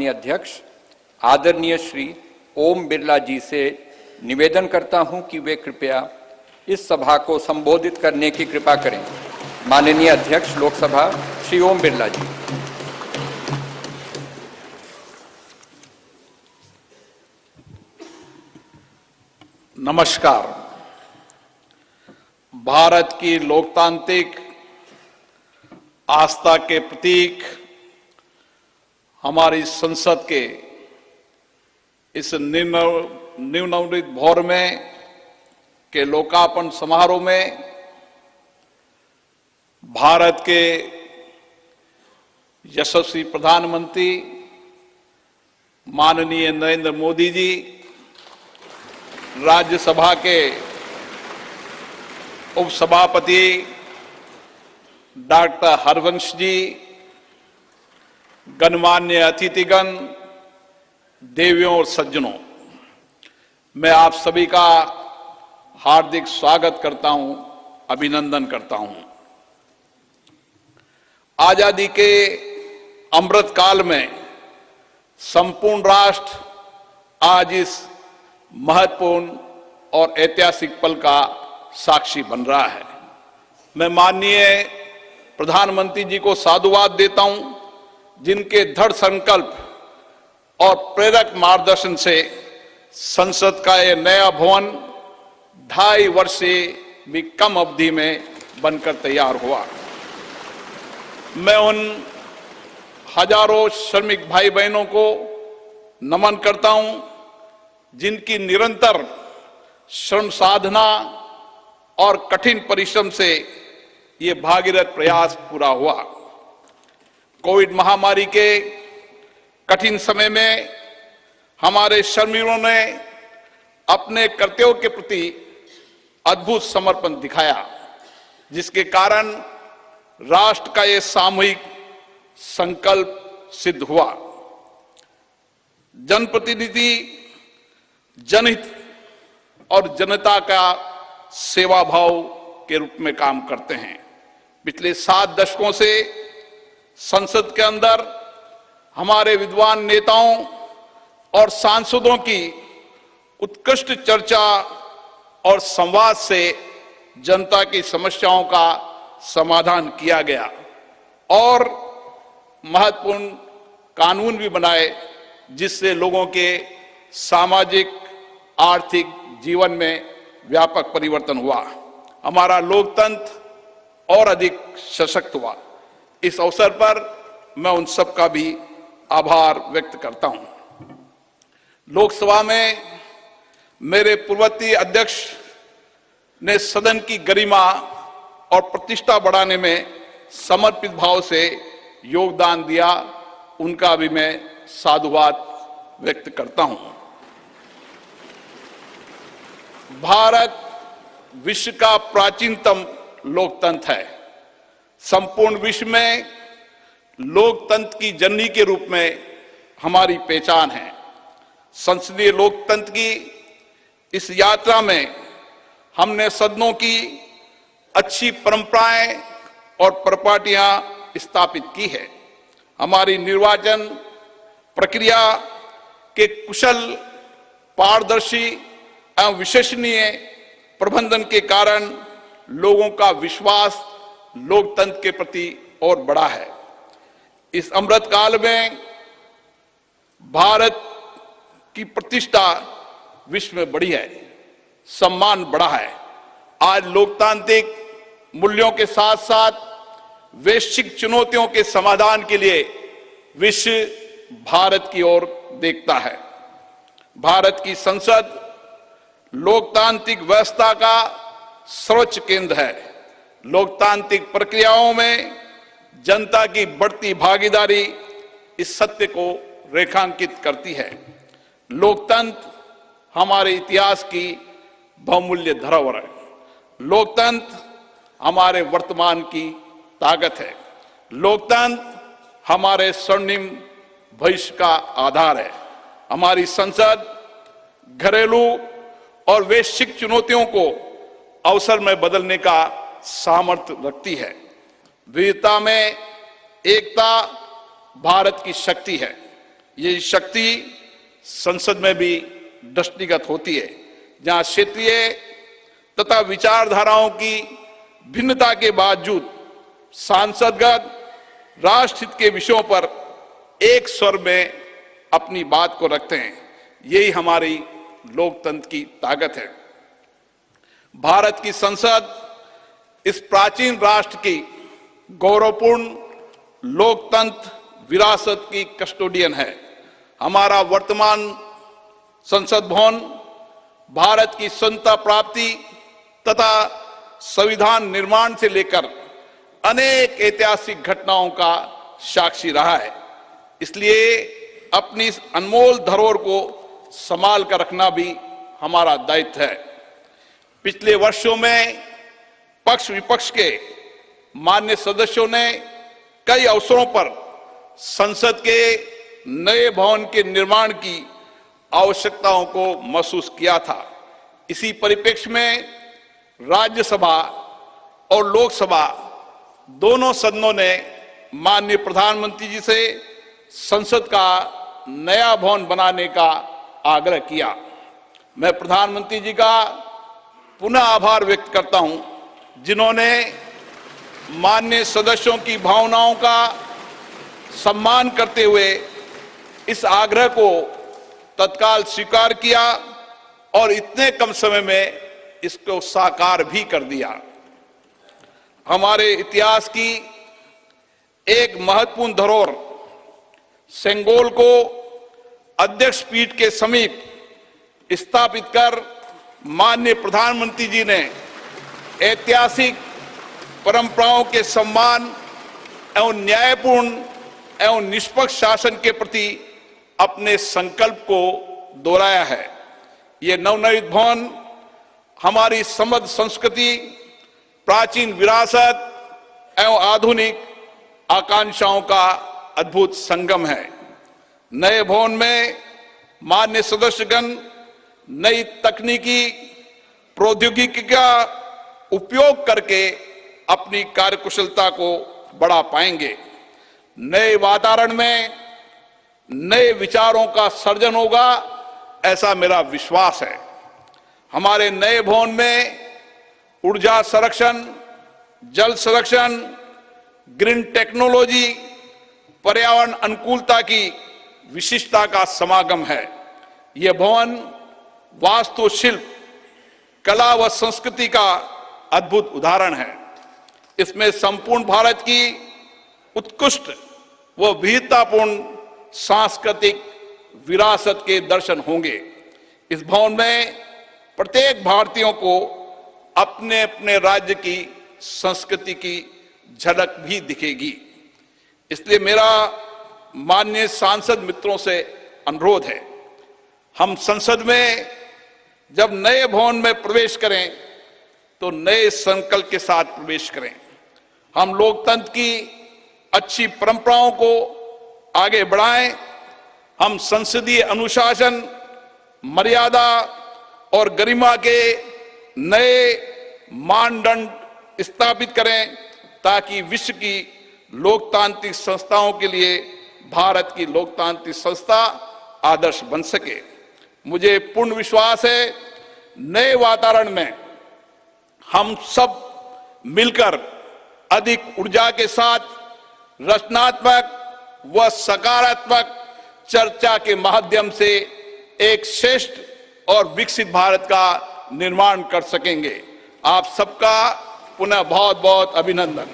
माननीय अध्यक्ष आदरणीय श्री ओम बिरला जी से निवेदन करता हूं कि वे कृपया इस सभा को संबोधित करने की कृपा करें। माननीय अध्यक्ष लोकसभा श्री ओम बिरला जी। नमस्कार। भारत की लोकतांत्रिक आस्था के प्रतीक हमारी संसद के इस नवनिर्मित भवन में के लोकार्पण समारोह में भारत के यशस्वी प्रधानमंत्री माननीय नरेंद्र मोदी जी, राज्यसभा के उपसभापति डॉक्टर हरवंश जी, गणमान्य अतिथिगण, देवियों और सज्जनों, मैं आप सभी का हार्दिक स्वागत करता हूं, अभिनंदन करता हूं। आजादी के अमृत काल में संपूर्ण राष्ट्र आज इस महत्वपूर्ण और ऐतिहासिक पल का साक्षी बन रहा है। मैं माननीय प्रधानमंत्री जी को साधुवाद देता हूं, जिनके दृढ़ संकल्प और प्रेरक मार्गदर्शन से संसद का यह नया भवन 2.5 वर्ष से भी कम अवधि में बनकर तैयार हुआ। मैं उन हजारों श्रमिक भाई बहनों को नमन करता हूं, जिनकी निरंतर श्रम साधना और कठिन परिश्रम से ये भागीरथ प्रयास पूरा हुआ। कोविड महामारी के कठिन समय में हमारे श्रमिकों ने अपने कर्तव्यों के प्रति अद्भुत समर्पण दिखाया, जिसके कारण राष्ट्र का ये सामूहिक संकल्प सिद्ध हुआ। जनप्रतिनिधि जनहित और जनता का सेवा भाव के रूप में काम करते हैं। पिछले 7 दशकों से संसद के अंदर हमारे विद्वान नेताओं और सांसदों की उत्कृष्ट चर्चा और संवाद से जनता की समस्याओं का समाधान किया गया और महत्वपूर्ण कानून भी बनाए, जिससे लोगों के सामाजिक आर्थिक जीवन में व्यापक परिवर्तन हुआ। हमारा लोकतंत्र और अधिक सशक्त हुआ। इस अवसर पर मैं उन सब का भी आभार व्यक्त करता हूं। लोकसभा में मेरे पूर्ववर्ती अध्यक्ष ने सदन की गरिमा और प्रतिष्ठा बढ़ाने में समर्पित भाव से योगदान दिया, उनका भी मैं साधुवाद व्यक्त करता हूं। भारत विश्व का प्राचीनतम लोकतंत्र है। संपूर्ण विश्व में लोकतंत्र की जननी के रूप में हमारी पहचान है। संसदीय लोकतंत्र की इस यात्रा में हमने सदनों की अच्छी परंपराएं और परिपाटियां स्थापित की है। हमारी निर्वाचन प्रक्रिया के कुशल, पारदर्शी एवं विश्वसनीय प्रबंधन के कारण लोगों का विश्वास लोकतंत्र के प्रति और बढ़ा है। इस अमृत काल में भारत की प्रतिष्ठा विश्व में बढ़ी है, सम्मान बढ़ा है। आज लोकतांत्रिक मूल्यों के साथ साथ वैश्विक चुनौतियों के समाधान के लिए विश्व भारत की ओर देखता है। भारत की संसद लोकतांत्रिक व्यवस्था का सर्वोच्च केंद्र है। लोकतांत्रिक प्रक्रियाओं में जनता की बढ़ती भागीदारी इस सत्य को रेखांकित करती है। लोकतंत्र हमारे इतिहास की बहुमूल्य धरोहर है। लोकतंत्र हमारे वर्तमान की ताकत है। लोकतंत्र हमारे स्वर्णिम भविष्य का आधार है। हमारी संसद घरेलू और वैश्विक चुनौतियों को अवसर में बदलने का सामर्थ्य रखती है। विविधता में एकता भारत की शक्ति है। ये शक्ति संसद में भी दृष्टिगत होती है, जहां क्षेत्रीय तथा विचारधाराओं की भिन्नता के बावजूद सांसदगण राष्ट्र हित के विषयों पर एक स्वर में अपनी बात को रखते हैं। यही हमारी लोकतंत्र की ताकत है। भारत की संसद इस प्राचीन राष्ट्र की गौरवपूर्ण लोकतंत्र विरासत की कस्टोडियन है। हमारा वर्तमान संसद भवन भारत की स्वतंत्रता प्राप्ति तथा संविधान निर्माण से लेकर अनेक ऐतिहासिक घटनाओं का साक्षी रहा है। इसलिए अपनी इस अनमोल धरोहर को संभाल कर रखना भी हमारा दायित्व है। पिछले वर्षों में पक्ष विपक्ष के मान्य सदस्यों ने कई अवसरों पर संसद के नए भवन के निर्माण की आवश्यकताओं को महसूस किया था। इसी परिप्रेक्ष्य में राज्यसभा और लोकसभा दोनों सदनों ने माननीय प्रधानमंत्री जी से संसद का नया भवन बनाने का आग्रह किया। मैं प्रधानमंत्री जी का पुनः आभार व्यक्त करता हूं, जिन्होंने माननीय सदस्यों की भावनाओं का सम्मान करते हुए इस आग्रह को तत्काल स्वीकार किया और इतने कम समय में इसको साकार भी कर दिया। हमारे इतिहास की एक महत्वपूर्ण धरोहर सेंगोल को अध्यक्ष पीठ के समीप स्थापित कर माननीय प्रधानमंत्री जी ने ऐतिहासिक परंपराओं के सम्मान एवं न्यायपूर्ण एवं निष्पक्ष शासन के प्रति अपने संकल्प को दोहराया है। ये नवनिर्मित भवन हमारी समृद्ध संस्कृति, प्राचीन विरासत एवं आधुनिक आकांक्षाओं का अद्भुत संगम है। नए भवन में मान्य सदस्यगण नई तकनीकी प्रौद्योगिकी का उपयोग करके अपनी कार्यकुशलता को बढ़ा पाएंगे। नए वातावरण में नए विचारों का सर्जन होगा, ऐसा मेरा विश्वास है। हमारे नए भवन में ऊर्जा संरक्षण, जल संरक्षण, ग्रीन टेक्नोलॉजी, पर्यावरण अनुकूलता की विशिष्टता का समागम है। यह भवन वास्तुशिल्प, कला व संस्कृति का अद्भुत उदाहरण है। इसमें संपूर्ण भारत की उत्कृष्ट व विविधतापूर्ण सांस्कृतिक विरासत के दर्शन होंगे। इस भवन में प्रत्येक भारतीयों को अपने अपने राज्य की संस्कृति की झलक भी दिखेगी। इसलिए मेरा माननीय सांसद मित्रों से अनुरोध है, हम संसद में जब नए भवन में प्रवेश करें तो नए संकल्प के साथ प्रवेश करें। हम लोकतंत्र की अच्छी परंपराओं को आगे बढ़ाएं। हम संसदीय अनुशासन, मर्यादा और गरिमा के नए मानदंड स्थापित करें, ताकि विश्व की लोकतांत्रिक संस्थाओं के लिए भारत की लोकतांत्रिक संस्था आदर्श बन सके। मुझे पूर्ण विश्वास है, नए वातावरण में हम सब मिलकर अधिक ऊर्जा के साथ रचनात्मक व सकारात्मक चर्चा के माध्यम से एक श्रेष्ठ और विकसित भारत का निर्माण कर सकेंगे। आप सबका पुनः बहुत बहुत अभिनंदन।